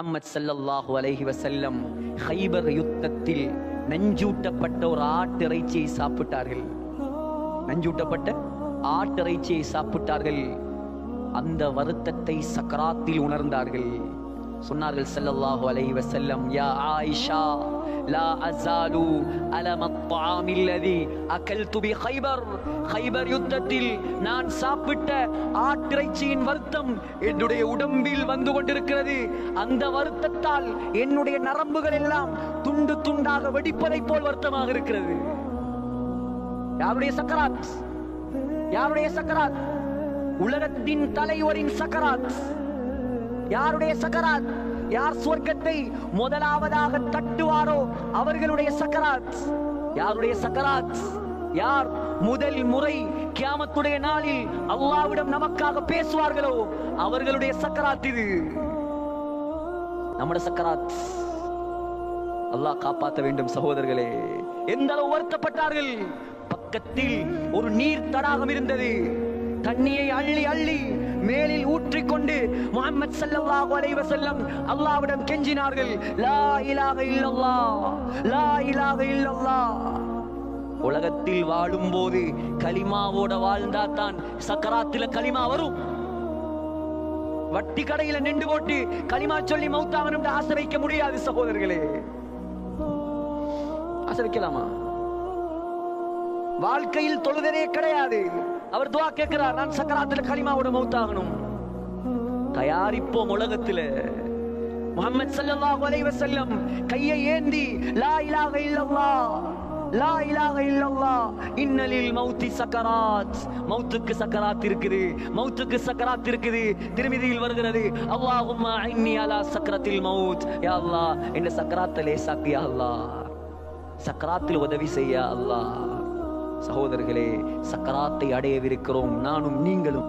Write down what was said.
முஹம்மது ஸல்லல்லாஹு அலைஹி வஸல்லம் கைபர் யுத்தத்தில் நஞ்சூட்டப்பட்ட ஒரு ஆட்டிறைச்சியை சாப்பிட்டார்கள். நஞ்சூட்டப்பட்ட ஆட்டிறைச்சியை சாப்பிட்டார்கள். அந்த வருத்தத்தை சக்கராத்தில் உணர்ந்தார்கள். சொன்னார்கள் ஸல்லல்லாஹு அலைஹி வஸல்லம், யா ஆயிஷா லா அஸாலு அலமத் த்ஆமில் லதி அகல்து பி கைபர். கைபர் யுத்தத்தில் நான் சாப்பிட்ட ஆட்டிறைச்சியின் வருத்தம் என்னுடைய உடம்பில் வந்து கொண்டிருக்கிறது. அந்த வருத்தத்தால் என்னுடைய நரம்புகள் எல்லாம் துண்டு துண்டாக வெடிப்பதை போல் வருத்தமாக இருக்கிறது. யாருடைய சக்கராத்? யாருடைய சக்கராத்? உலகத்தின் தலைவரின் சக்கராத். யாருடைய சக்கராத்? யார் சுவர்க்கத்தை முதலாவதாக தட்டுவாரோ அவர்களுடைய சக்கராத். யாருடைய சக்கராத்? யார் முதல் முறை கியாமத்துடைய நாளில் அல்லாஹ்விடம் நமக்காக பேசுவார்களோ அவர்களுடைய சக்கராத் இது. நம்முடைய சக்கராத் அல்லாஹ் காப்பாற்ற வேண்டும். சகோதரர்களே, எந்த அளவு வருத்தப்பட்டார்கள். பக்கத்தில் ஒரு நீர் தடாகம் இருந்தது. தண்ணியை அள்ளி அள்ளி மேலில் ஊற்றிக்கொண்டு முஹம்மது ஸல்லல்லாஹு அலைஹி வஸல்லம் அல்லாஹ்விடம் கெஞ்சினார்கள், லா இலாஹ இல்லல்லாஹ், லா இலாஹ இல்லல்லாஹ். உலகத்தில் வாழும்போது கலிமாவோட வாழ்ந்தா தான் சக்கராத்துல கலிமா வரும். வட்டி கடையில நின்று போட்டு கலிமா சொல்லி மௌத்தாகணும் ஆசை வைக்க முடியாது சகோதரர்களே. ஆசை வைக்கலாமா? வாழ்க்கையில் தொழுதலே கிடையாது. அவர் துஆ கேட்கிறார், நான் சக்கராத்துல கலிமாவோட மௌத்தாகணும். தயாரிப்போம் உலகத்துல. முஹம்மது ஸல்லல்லாஹு அலைஹி வஸல்லம் கையை ஏந்தி லா இலாஹ இல்லல்லாஹ், லா இலாஹ இல்லல்லாஹ், இன்னலில் மௌத்தி சக்கராத். மௌத்துக்கு சக்கராத் இருக்குது, மௌத்துக்கு சக்கராத் இருக்குது. திருமிதியில் வருகிறது, அல்லாஹும்ம இன்னி அலா சக்கரத்தில் மௌத். யா அல்லாஹ், இந்த சக்கராத்தை லேசாக்கு யா அல்லாஹ், சக்கராத்தில் உதவி செய்ய அல்லாஹ். சகோதரர்களே, சக்கராத்தை அடையவிருக்கிறோம் நானும் நீங்களும்.